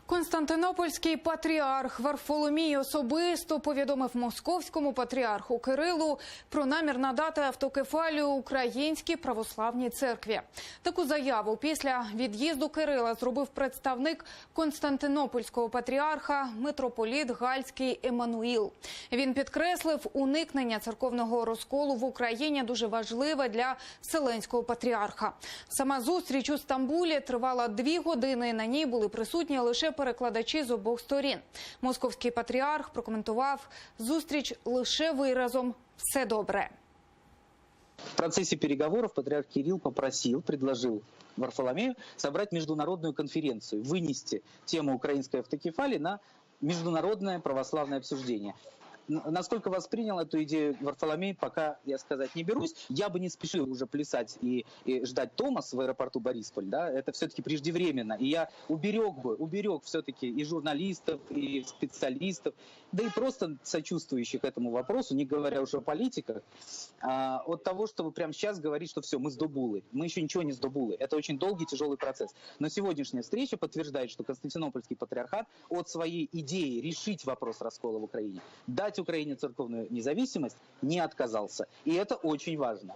Константинопольський патріарх Варфоломій особисто повідомив московському патріарху Кирилу про намір надати автокефалію Українській православній церкві. Таку заяву після від'їзду Кирила зробив представник Константинопольського патріарха митрополіт Гальський Еммануїл. Він підкреслив, уникнення церковного розколу в Україні дуже важливе для Вселенського патріарха. Сама зустріч у Стамбулі тривала 2 години, на ній були присутні лише перекладачі з обох сторін. Московський патріарх прокоментував зустріч лише виразом «все добре». В процессе переговоров патриарх Кирилл предложил Варфоломею собрать международную конференцию, вынести тему украинской автокефалии на международное православное обсуждение. Насколько воспринял эту идею Варфоломей, пока я сказать не берусь. Я бы не спешил уже плясать и ждать Томас в аэропорту Борисполь. Да? Это все-таки преждевременно. И я уберег все-таки и журналистов, и специалистов, да и просто сочувствующих этому вопросу, не говоря уже о политиках, от того, чтобы прямо сейчас говорить, что все, мы сдобулы. Мы еще ничего не сдобулы. Это очень долгий, тяжелый процесс. Но сегодняшняя встреча подтверждает, что Константинопольский патриархат от своей идеи решить вопрос раскола в Украине, дать Украине церковную независимость, не отказался. И это очень важно.